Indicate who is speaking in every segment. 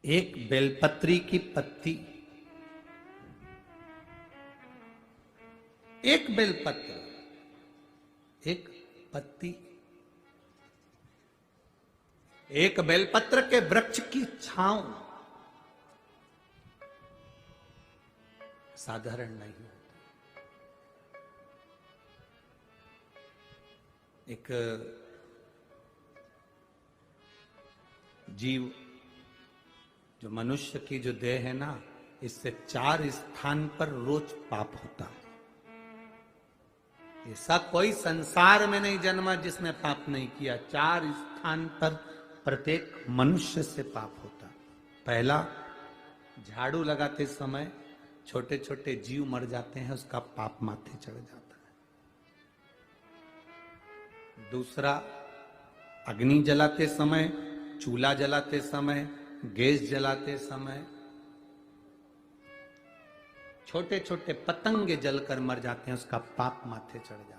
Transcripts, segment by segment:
Speaker 1: एक बेलपत्री की पत्ती, एक बेलपत्र, एक पत्ती, एक बेलपत्र के वृक्ष की छांव साधारण नहीं होती। एक जीव जो मनुष्य की जो देह है ना, इससे 4 स्थान पर रोज पाप होता है। ऐसा कोई संसार में नहीं जन्मा जिसने पाप नहीं किया। 4 स्थान पर प्रत्येक मनुष्य से पाप होता। पहला, झाड़ू लगाते समय छोटे छोटे जीव मर जाते हैं, उसका पाप माथे चढ़ जाता है। दूसरा, अग्नि जलाते समय, चूल्हा जलाते समय, गैस जलाते समय छोटे छोटे पतंगे जलकर मर जाते हैं, उसका पाप माथे चढ़ जाता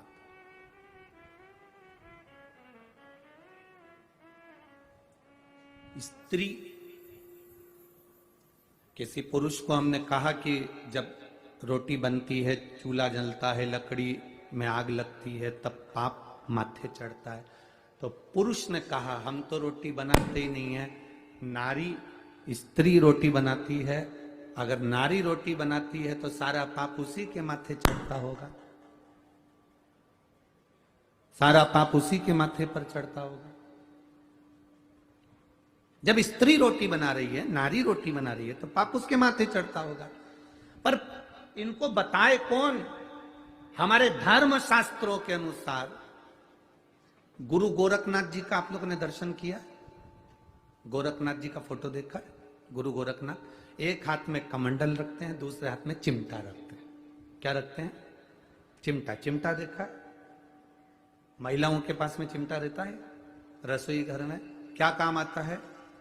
Speaker 1: है। स्त्री, किसी पुरुष को हमने कहा कि जब रोटी बनती है, चूल्हा जलता है, लकड़ी में आग लगती है, तब पाप माथे चढ़ता है। तो पुरुष ने कहा हम तो रोटी बनाते ही नहीं है, नारी स्त्री रोटी बनाती है। अगर नारी रोटी बनाती है तो सारा पाप उसी के माथे चढ़ता होगा, सारा पाप उसी के माथे पर चढ़ता होगा। जब स्त्री रोटी बना रही है, नारी रोटी बना रही है, तो पाप उसके माथे चढ़ता होगा। पर इनको बताए कौन? हमारे धर्म शास्त्रों के अनुसार गुरु गोरखनाथ जी का आप लोगों ने दर्शन किया? गोरखनाथ जी का फोटो देखा है? गुरु गोरखनाथ एक हाथ में कमंडल रखते हैं, दूसरे हाथ में चिमटा रखते हैं। क्या रखते हैं? चिमटा। चिमटा देखा है? महिलाओं के पास में चिमटा रहता है रसोई घर में। क्या काम आता है?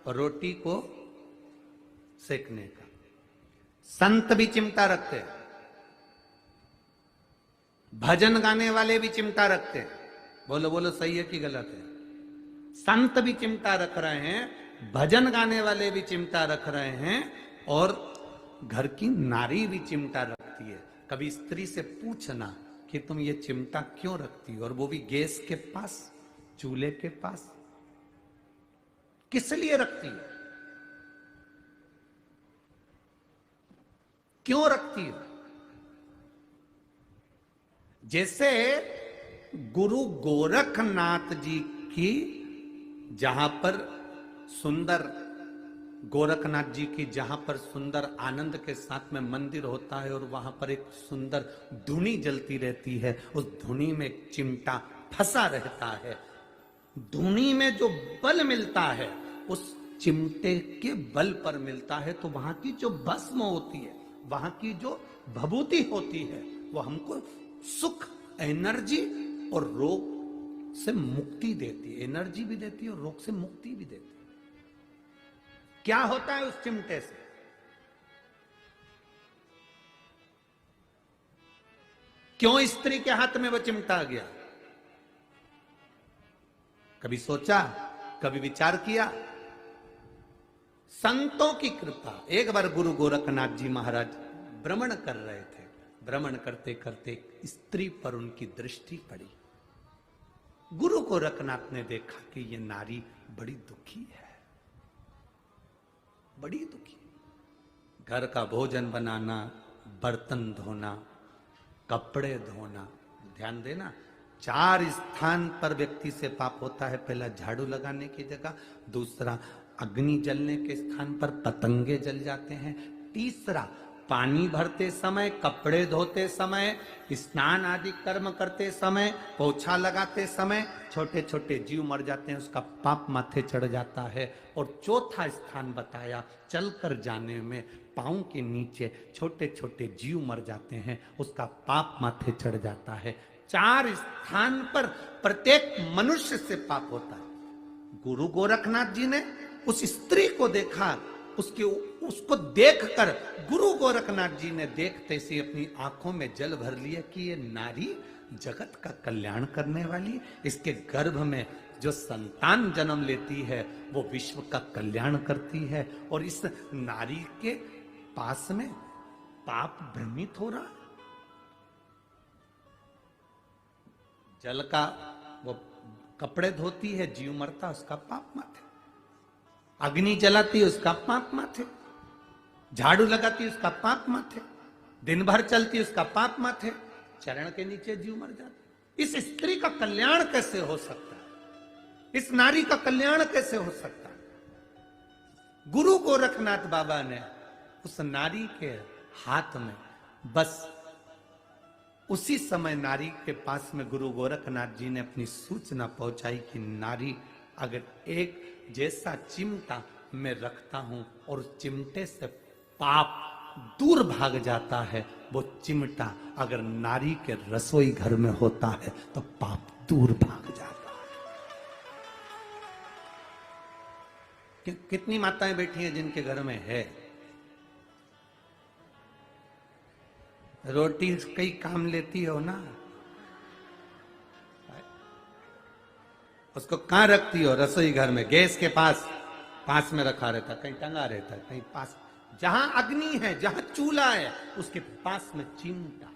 Speaker 1: रोटी को सेकने का। संत भी चिमटा रखते हैं, भजन गाने वाले भी चिमटा रखते हैं। बोलो बोलो, सही है कि गलत है? संत भी चिमटा रख रहे हैं, भजन गाने वाले भी चिमटा रख रहे हैं, और घर की नारी भी चिमटा रखती है। कभी स्त्री से पूछना कि तुम ये चिमटा क्यों रखती हो, और वो भी गैस के पास, चूल्हे के पास, किस लिए रखती है? क्यों रखती है? जैसे गुरु गोरखनाथ जी की, जहां पर सुंदर गोरखनाथ जी की, जहां पर सुंदर आनंद के साथ में मंदिर होता है, और वहां पर एक सुंदर धुनी जलती रहती है, उस धुनी में एक चिमटा फंसा रहता है। धुनी में जो बल मिलता है उस चिमटे के बल पर मिलता है। तो वहां की जो भस्म होती है, वहां की जो भभूति होती है, वो हमको सुख, एनर्जी और रोग से मुक्ति देती है। एनर्जी भी देती है और रोग से मुक्ति भी देती है। क्या होता है उस चिमटे से? क्यों स्त्री के हाथ में वो चिमटा गया? कभी सोचा, कभी विचार किया? संतों की कृपा। एक बार गुरु गोरखनाथ जी महाराज भ्रमण कर रहे थे। भ्रमण करते करते स्त्री पर उनकी दृष्टि पड़ी। गुरु गोरखनाथ ने देखा कि ये नारी बड़ी दुखी है, बड़ी दुखी। घर का भोजन बनाना, बर्तन धोना, कपड़े धोना, ध्यान देना, 4 स्थान पर व्यक्ति से पाप होता है। पहला, झाड़ू लगाने की जगह। दूसरा, अग्नि जलने के स्थान पर पतंगे जल जाते हैं। तीसरा, पानी भरते समय, कपड़े धोते समय, स्नान आदि कर्म करते समय, पोछा लगाते समय छोटे छोटे जीव मर जाते हैं, उसका पाप माथे चढ़ जाता है। और चौथा स्थान बताया, चलकर जाने में पांव के नीचे छोटे छोटे जीव मर जाते हैं, उसका पाप माथे चढ़ जाता है। 4 स्थान पर प्रत्येक मनुष्य से पाप होता है। गुरु गोरखनाथ जी ने उस स्त्री को देखा, उसको देखकर गुरु गोरखनाथ जी ने देखते से अपनी आंखों में जल भर लिया कि ये नारी जगत का कल्याण करने वाली, इसके गर्भ में जो संतान जन्म लेती है वो विश्व का कल्याण करती है। और इस नारी के पास में पाप भ्रमित हो रहा है। जल का वो कपड़े धोती है, जीव मरता, उसका पाप माथे। अग्नि जलाती है, उसका पाप माथे। झाड़ू लगाती है, उसका पाप माथे। दिन भर चलती है, उसका पाप माथे। चरण के नीचे जीव मर जाता। इस स्त्री का कल्याण कैसे हो सकता है? इस नारी का कल्याण कैसे हो सकता है? गुरु गोरखनाथ बाबा ने उस नारी के हाथ में, बस उसी समय नारी के पास में गुरु गोरखनाथ जी ने अपनी सूचना पहुंचाई कि नारी, अगर एक जैसा चिमटा मैं रखता हूं और उस चिमटे से पाप दूर भाग जाता है, वो चिमटा अगर नारी के रसोई घर में होता है तो पाप दूर भाग जाता है। कितनी माताएं बैठी हैं जिनके घर में है रोटी, कई काम लेती हो ना, उसको कहां रखती हो? रसोई घर में, गैस के पास में रखा रहता, कहीं टंगा रहता, कहीं पास, जहां अग्नि है, जहां चूल्हा है, उसके पास में चिमटा।